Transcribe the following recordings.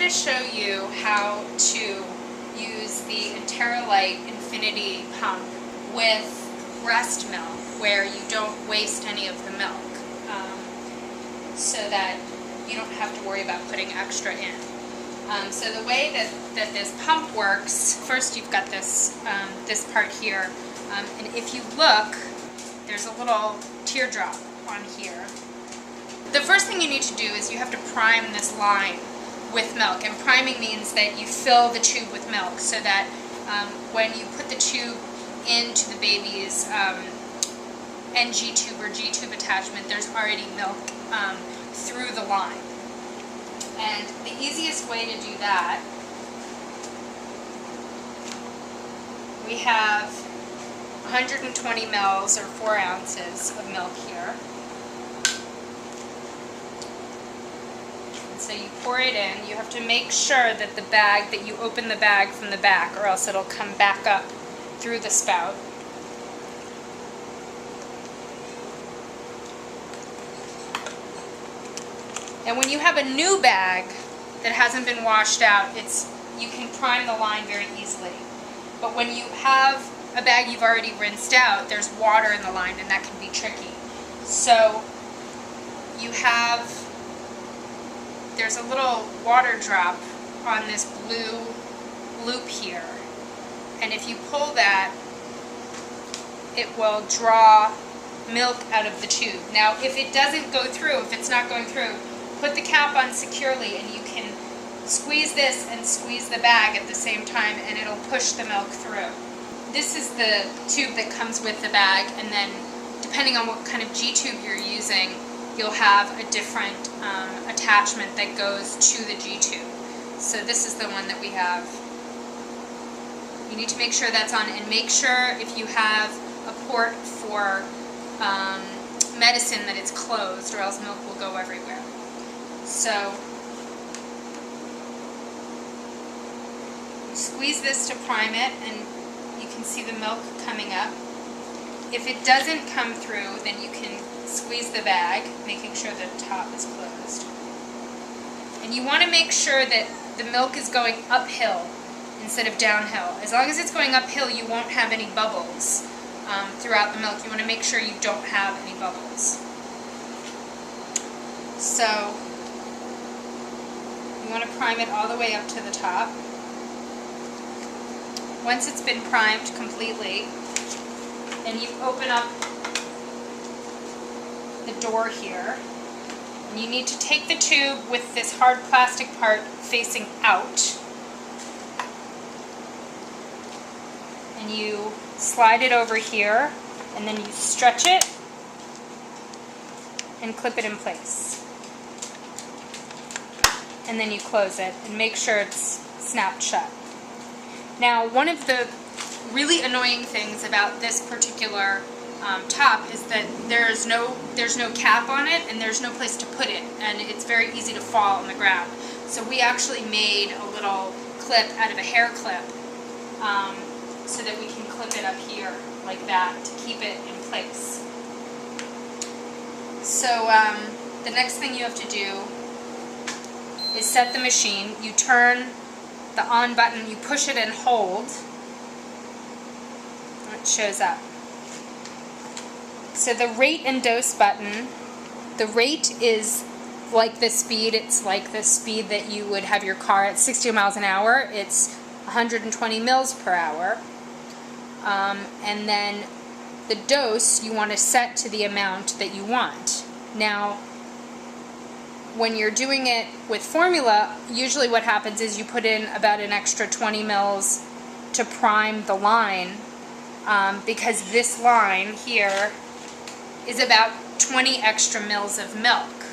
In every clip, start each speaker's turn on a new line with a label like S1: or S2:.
S1: going to show you how to use the Enteralite Infinity pump with breast milk where you don't waste any of the milk, so that you don't have to worry about putting extra in. So the way that this pump works, first you've got this, this part here, and if you look, there's a little teardrop on here. The first thing you need to do is you have to prime this line with milk, and priming means that you fill the tube with milk so that when you put the tube into the baby's NG tube or G tube attachment, there's already milk through the line. And the easiest way to do that, we have 120 mils or 4 ounces of milk here. And so you pour it in. You have to make sure that the bag, that you open the bag from the back, or else it'll come back up through the spout. And when you have a new bag that hasn't been washed out, you can prime the line very easily. But when you have a bag you've already rinsed out, there's water in the line, and that can be tricky. So there's a little water drop on this blue loop here, and if you pull that, it will draw milk out of the tube. Now if it doesn't go through, if it's not going through, put the cap on securely, and you can squeeze this and squeeze the bag at the same time, and it'll push the milk through. This is the tube that comes with the bag, and then depending on what kind of G tube you're using, you'll have a different attachment that goes to the G tube. So this is the one that we have. You need to make sure that's on, and make sure if you have a port for medicine that it's closed, or else milk will go everywhere. So you squeeze this to prime it, and you can see the milk coming up. If it doesn't come through, then you can squeeze the bag, making sure the top is closed. And you want to make sure that the milk is going uphill instead of downhill. As long as it's going uphill, you won't have any bubbles throughout the milk. You want to make sure you don't have any bubbles. So you want to prime it all the way up to the top. Once it's been primed completely, and you open up the door here, and you need to take the tube with this hard plastic part facing out, and you slide it over here, and then you stretch it and clip it in place, and then you close it and make sure it's snapped shut. Now, one of the really annoying things about this particular top is that there's no cap on it, and there's no place to put it, and it's very easy to fall on the ground. So we actually made a little clip out of a hair clip, so that we can clip it up here like that to keep it in place. So the next thing you have to do is set the machine. You turn the on button, you push it and hold, and it shows up. So the rate and dose button, the rate is like the speed, it's like the speed that you would have your car at 60 miles an hour. It's 120 mils per hour. And then the dose you want to set to the amount that you want. Now, when you're doing it with formula, usually what happens is you put in about an extra 20 mils to prime the line, because this line here is about 20 extra mils of milk.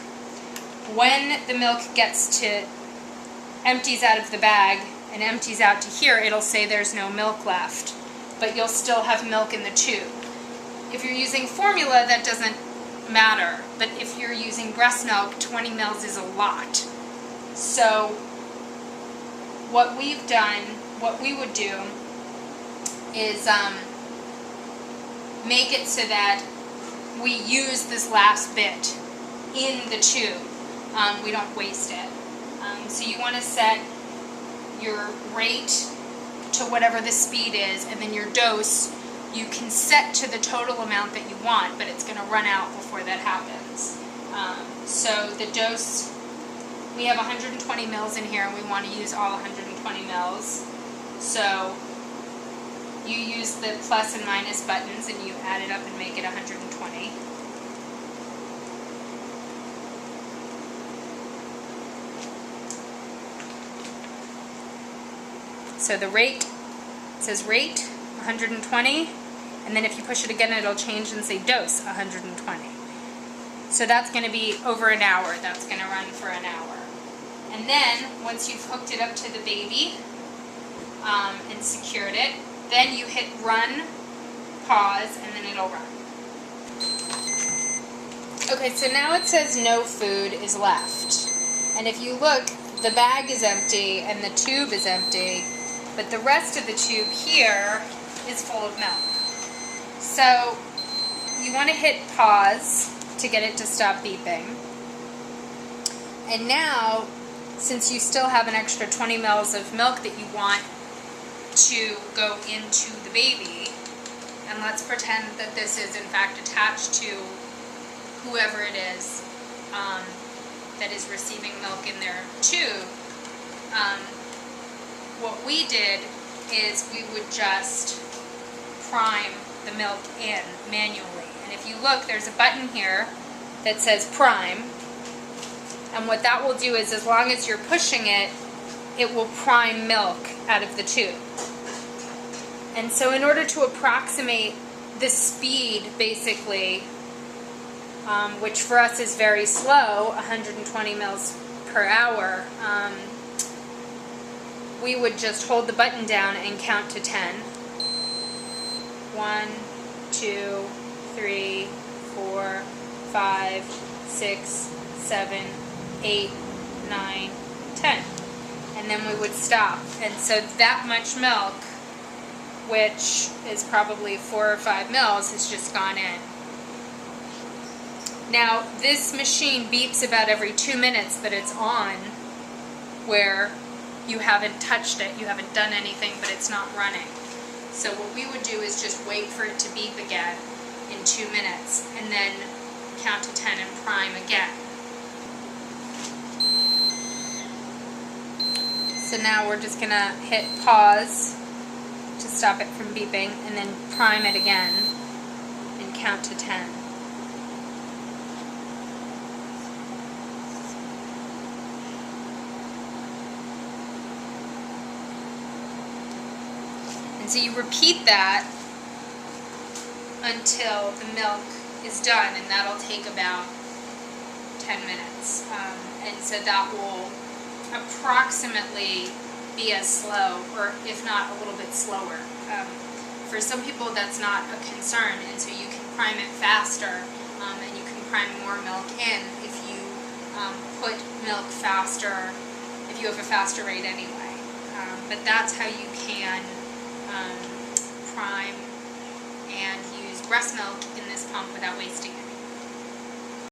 S1: When the milk empties out of the bag and empties out to here, it'll say there's no milk left, but you'll still have milk in the tube. If you're using formula, that doesn't matter, but if you're using breast milk, 20 mils is a lot. So what we've done, what we would do is make it so that we use this last bit in the tube. We don't waste it. So you want to set your rate to whatever the speed is, and then your dose you can set to the total amount that you want, but it's going to run out before that happens. So the dose, we have 120 mils in here, and we want to use all 120 mils. So you use the plus and minus buttons, and you add it up and make it 120. So the rate, it says rate 120, and then if you push it again it'll change and say dose 120. So that's going to be over an hour. That's going to run for an hour. And then once you've hooked it up to the baby and secured it, then you hit run, pause, and then it'll run. Okay, so now it says no food is left. And if you look, the bag is empty and the tube is empty, but the rest of the tube here is full of milk. So you want to hit pause to get it to stop beeping. And now, since you still have an extra 20 mils of milk that you want to go into the baby, and let's pretend that this is in fact attached to whoever it is that is receiving milk in their tube, what we did is we would just prime the milk in manually. And if you look, there's a button here that says prime, and what that will do is, as long as you're pushing it, it will prime milk out of the tube. And so in order to approximate the speed, basically, which for us is very slow, 120 mils per hour, we would just hold the button down and count to 10. 1, 2, 3, 4, 5, 6, 7, 8, 9, 10. And then we would stop. And so that much milk, which is probably 4 or 5 mils, has just gone in. Now, this machine beeps about every 2 minutes that it's on, where you haven't touched it, you haven't done anything, but it's not running. So what we would do is just wait for it to beep again in 2 minutes, and then count to 10 and prime again. So now we're just going to hit pause to stop it from beeping, and then prime it again and count to 10. And so you repeat that until the milk is done, and that'll take about 10 minutes. And so that will approximately be as slow, or if not a little bit slower. For some people that's not a concern, and so you can prime it faster, and you can prime more milk in if you put milk faster, if you have a faster rate anyway. But that's how you can prime and use breast milk in this pump without wasting it.